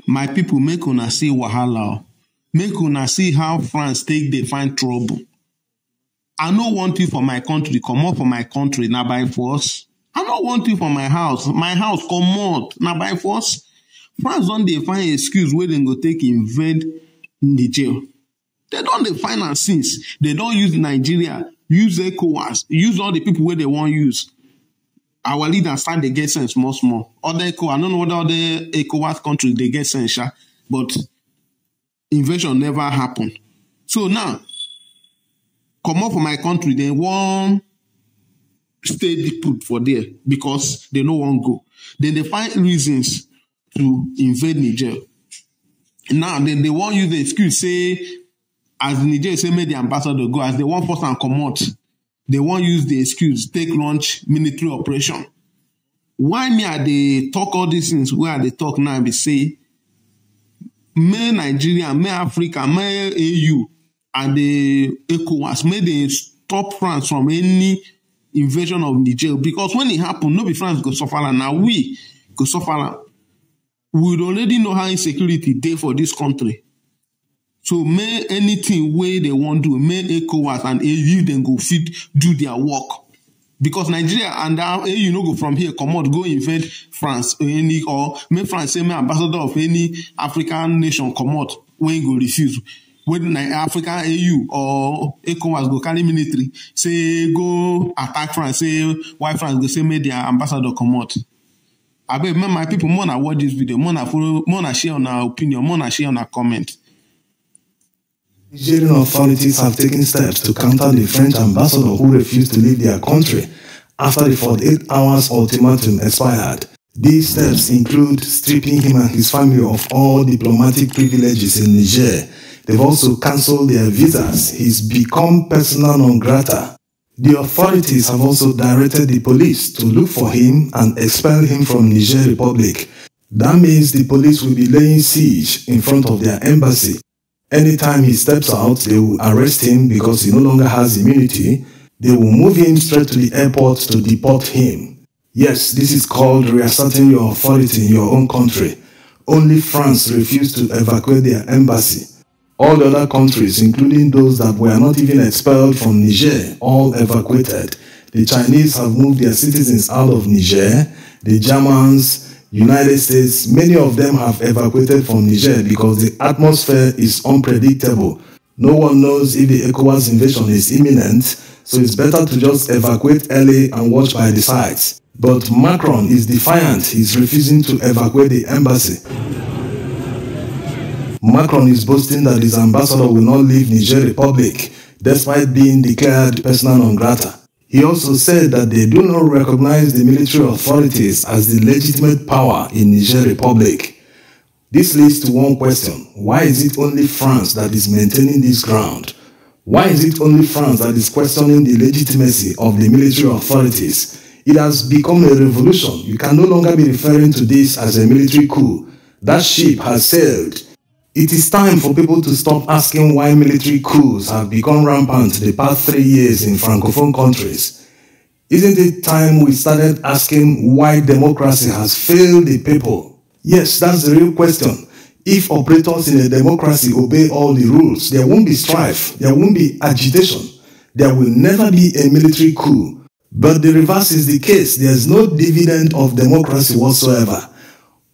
My people, make una see wahala. Make una see how France take dey find trouble. I no want you for my country, comot for my country, na by force. I no want you for my house comot, na by force. France don dey find excuse wey dem go take invade Niger. They don dey find am since. They don use Nigeria, use ECOWAS, use all the people wey they wan use. Our leaders start dey get sense small small. Other ECOWAS, I don't know whether other ECOWAS countries they get sense, but invasion never happen. So now, come up for my country, they want stay put for there because they no want go. Then they find reasons to invade Niger. Now then they want use the excuse say, as Niger say make the ambassador go, as they want force and come out, they want use the excuse take launch military operation. Why me are they talk all these things where they talk now be say, may Nigeria, may Africa, may AU and the ECOWAS, may they stop France from any invasion of Niger, because when it happen, no be France go suffer, and now we go suffer. We already know how insecurity dey for this country. So may anything way they want to do, may ECOWAS and AU then go fit do their work. Because Nigeria and AU no go from here, come out, go invade France or may France say may ambassador of any African nation come out when go refuse. When African AU or ECOWAS go carry military, say go attack France, say why France go say may their ambassador come out. I beg my people, more na watch this video, more na follow, more na share on our opinion, more na share on our comment. Nigerian authorities have taken steps to counter the French ambassador who refused to leave their country after the 48 hours ultimatum expired. These steps include stripping him and his family of all diplomatic privileges in Niger. They've also cancelled their visas. He's become persona non grata. The authorities have also directed the police to look for him and expel him from Niger Republic. That means the police will be laying siege in front of their embassy. Anytime he steps out, they will arrest him because he no longer has immunity. They will move him straight to the airport to deport him. Yes, this is called reasserting your authority in your own country. Only France refused to evacuate their embassy. All the other countries, including those that were not even expelled from Niger, all evacuated. The Chinese have moved their citizens out of Niger. The Germans, United States, many of them have evacuated from Niger because the atmosphere is unpredictable. No one knows if the ECOWAS invasion is imminent, so it's better to just evacuate early and watch by the sides. But Macron is defiant. He's refusing to evacuate the embassy. Macron is boasting that his ambassador will not leave Niger Republic, despite being declared persona non grata. He also said that they do not recognize the military authorities as the legitimate power in Niger Republic. This leads to one question: why is it only France that is maintaining this ground? Why is it only France that is questioning the legitimacy of the military authorities? It has become a revolution. You can no longer be referring to this as a military coup. That ship has sailed. It is time for people to stop asking why military coups have become rampant the past 3 years in Francophone countries. Isn't it time we started asking why democracy has failed the people? Yes, that's the real question. If operators in a democracy obey all the rules, there won't be strife, there won't be agitation, there will never be a military coup. But the reverse is the case. There's no dividend of democracy whatsoever.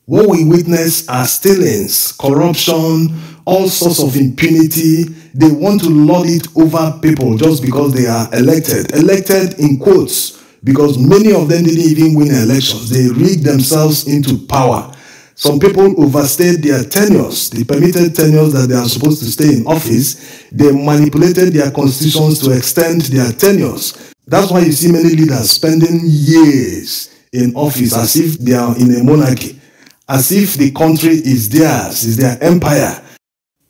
What we witness are stealings, corruption, all sorts of impunity. They want to lord it over people just because they are elected. Elected in quotes, because many of them didn't even win elections. They rigged themselves into power. Some people overstayed their tenures, the permitted tenures that they are supposed to stay in office. They manipulated their constitutions to extend their tenures. That's why you see many leaders spending years in office as if they are in a monarchy, as if the country is theirs, is their empire.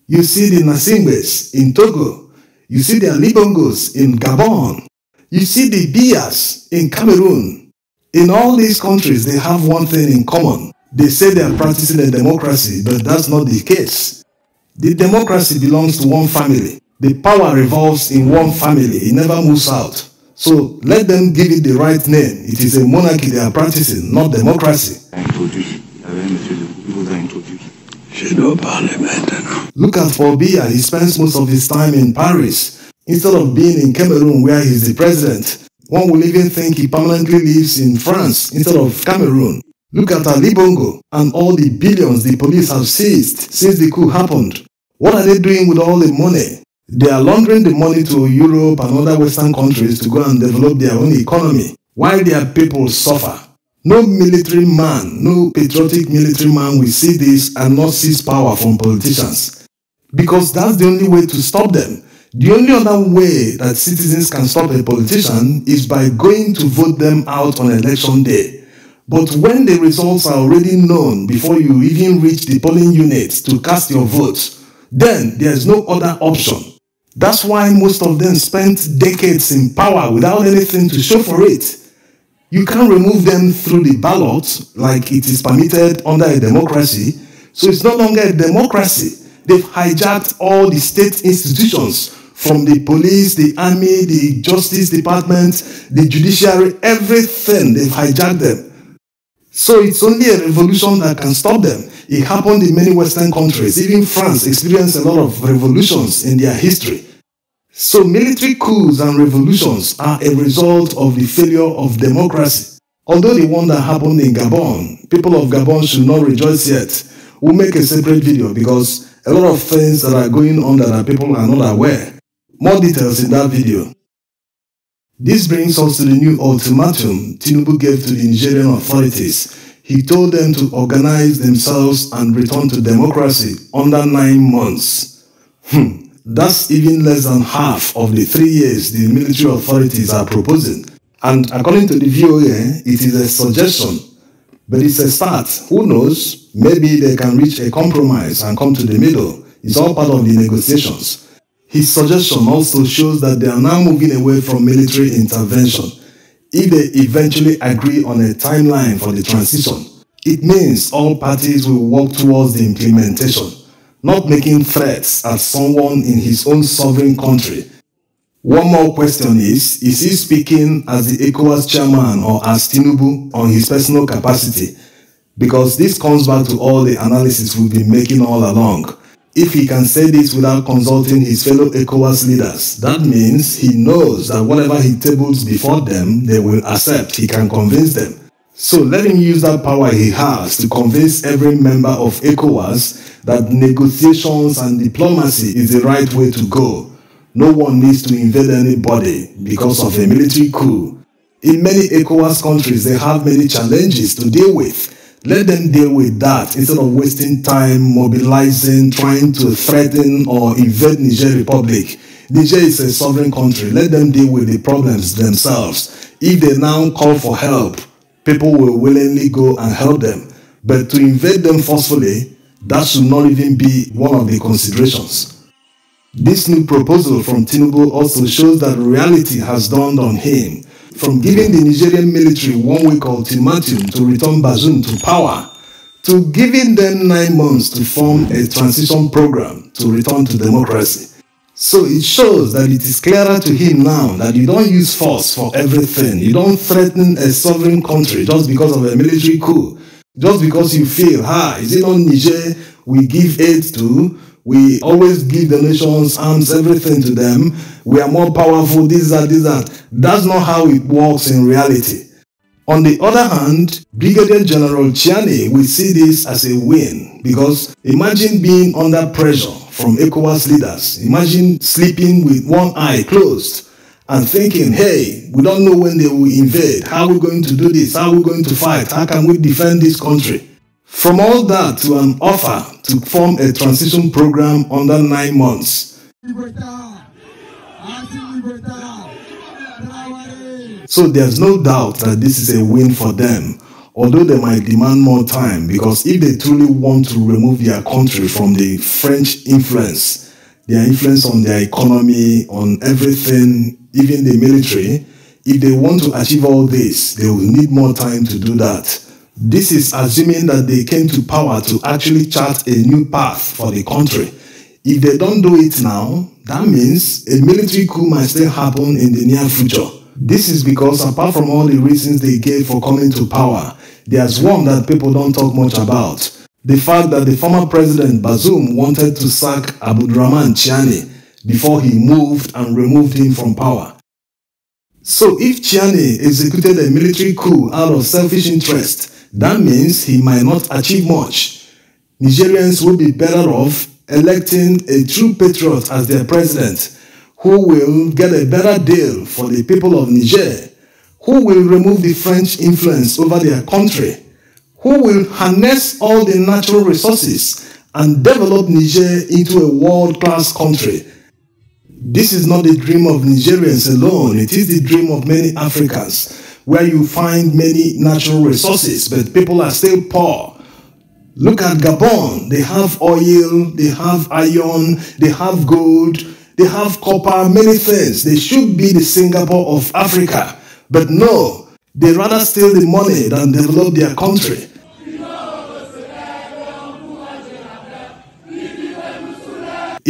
You see the Nasingwes in Togo. You see the Libongos in Gabon. You see the Bias in Cameroon. In all these countries, they have one thing in common. They say they are practicing a democracy, but that's not the case. The democracy belongs to one family. The power revolves in one family. It never moves out. So let them give it the right name. It is a monarchy they are practicing, not democracy. Introduit. Il vous a introduit. Look at Paul Biya. He spends most of his time in Paris instead of being in Cameroon where he's the president. One will even think he permanently lives in France instead of Cameroon. Look at Ali Bongo and all the billions the police have seized since the coup happened. What are they doing with all the money? They are laundering the money to Europe and other Western countries to go and develop their own economy while their people suffer. No military man, no patriotic military man will see this and not seize power from politicians. Because that's the only way to stop them. The only other way that citizens can stop a politician is by going to vote them out on election day. But when the results are already known before you even reach the polling units to cast your vote, then there is no other option. That's why most of them spent decades in power without anything to show for it. You can't remove them through the ballot like it is permitted under a democracy, so it's no longer a democracy. They've hijacked all the state institutions, from the police, the army, the justice department, the judiciary, everything. They've hijacked them. So it's only a revolution that can stop them. It happened in many Western countries. Even France experienced a lot of revolutions in their history. So military coups and revolutions are a result of the failure of democracy. Although the one that happened in Gabon, people of Gabon should not rejoice yet. We'll make a separate video because a lot of things that are going on that people are not aware. More details in that video. This brings us to the new ultimatum Tinubu gave to the Nigerian authorities. He told them to organize themselves and return to democracy under 9 months. That's even less than half of the 3 years the military authorities are proposing. And according to the VOA, it is a suggestion. But it's a start. Who knows? Maybe they can reach a compromise and come to the middle. It's all part of the negotiations. His suggestion also shows that they are now moving away from military intervention. If they eventually agree on a timeline for the transition, it means all parties will work towards the implementation, not making threats at someone in his own sovereign country. One more question is he speaking as the ECOWAS chairman or as Tinubu on his personal capacity? Because this comes back to all the analysis we've been making all along. If he can say this without consulting his fellow ECOWAS leaders, that means he knows that whatever he tables before them, they will accept. He can convince them. So let him use that power he has to convince every member of ECOWAS that negotiations and diplomacy is the right way to go. No one needs to invade anybody because of a military coup. In many ECOWAS countries, they have many challenges to deal with. Let them deal with that instead of wasting time mobilizing, trying to threaten or invade Niger Republic. Niger is a sovereign country. Let them deal with the problems themselves. If they now call for help, people will willingly go and help them. But to invade them forcefully, that should not even be one of the considerations. This new proposal from Tinubu also shows that reality has dawned on him. From giving the Nigerian military 1 week ultimatum to return Bazoum to power, to giving them 9 months to form a transition program to return to democracy. So it shows that it is clearer to him now that you don't use force for everything. You don't threaten a sovereign country just because of a military coup. Just because you feel, is it not Niger we give aid to? We always give the nations arms, everything to them. We are more powerful, this, that. That's not how it works in reality. On the other hand, Brigadier General Chiani will see this as a win because imagine being under pressure from ECOWAS leaders. Imagine sleeping with one eye closed and thinking, hey, we don't know when they will invade. How are we going to do this? How are we going to fight? How can we defend this country? From all that to an offer to form a transition program under 9 months. So there's no doubt that this is a win for them, although they might demand more time, because if they truly want to remove their country from the French influence, their influence on their economy, on everything, even the military, if they want to achieve all this, they will need more time to do that. This is assuming that they came to power to actually chart a new path for the country. If they don't do it now, that means a military coup might still happen in the near future. This is because apart from all the reasons they gave for coming to power, there's one that people don't talk much about. the fact that the former president Bazoum wanted to sack Abdurrahman Chiani before he moved and removed him from power. So if Chiani executed a military coup out of selfish interest, that means he might not achieve much. Nigerians would be better off electing a true patriot as their president, who will get a better deal for the people of Niger, who will remove the French influence over their country, who will harness all the natural resources and develop Niger into a world-class country. This is not the dream of Nigerians alone, it is the dream of many Africans, where you find many natural resources, but people are still poor. Look at Gabon. They have oil, they have iron, they have gold, they have copper, many things. They should be the Singapore of Africa. But no, they rather steal the money than develop their country.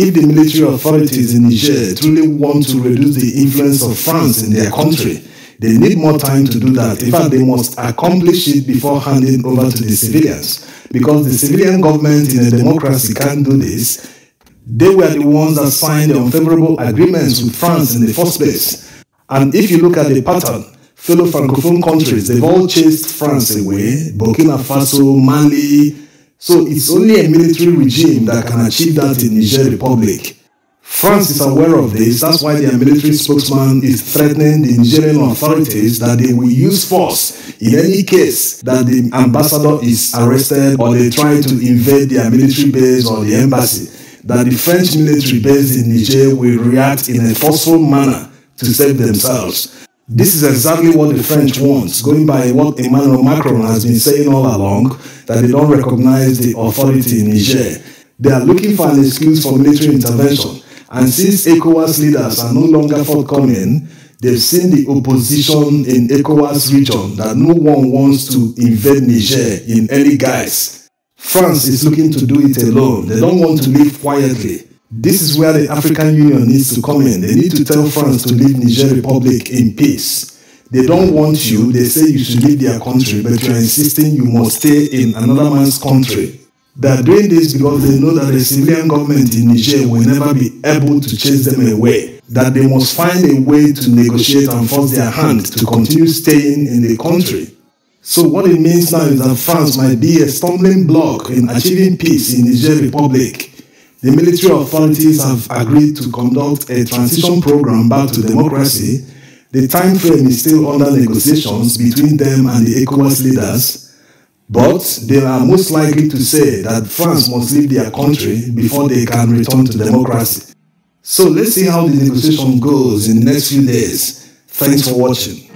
If the military authorities in Niger truly want to reduce the influence of France in their country, they need more time to do that. In fact, they must accomplish it before handing over to the civilians. Because the civilian government in a democracy can't do this. They were the ones that signed the unfavorable agreements with France in the first place. And if you look at the pattern, fellow Francophone countries, they've all chased France away, Burkina Faso, Mali. So it's only a military regime that can achieve that in Niger Republic. France is aware of this, that's why their military spokesman is threatening the Nigerian authorities that they will use force in any case that the ambassador is arrested or they try to invade their military base or the embassy, that the French military base in Niger will react in a forceful manner to save themselves. This is exactly what the French want, going by what Emmanuel Macron has been saying all along, that they don't recognize the authority in Niger. They are looking for an excuse for military intervention. And since ECOWAS leaders are no longer forthcoming, they've seen the opposition in ECOWAS region that no one wants to invade Niger in any guise. France is looking to do it alone. They don't want to live quietly. This is where the African Union needs to come in. They need to tell France to leave Niger Republic in peace. They don't want you. They say you should leave their country, but you are insisting you must stay in another man's country. They are doing this because they know that the civilian government in Niger will never be able to chase them away, that they must find a way to negotiate and force their hand to continue staying in the country. So what it means now is that France might be a stumbling block in achieving peace in Niger Republic. The military authorities have agreed to conduct a transition program back to democracy. The time frame is still under negotiations between them and the ECOWAS leaders. But they are most likely to say that France must leave their country before they can return to democracy. So let's see how the negotiation goes in the next few days. Thanks for watching.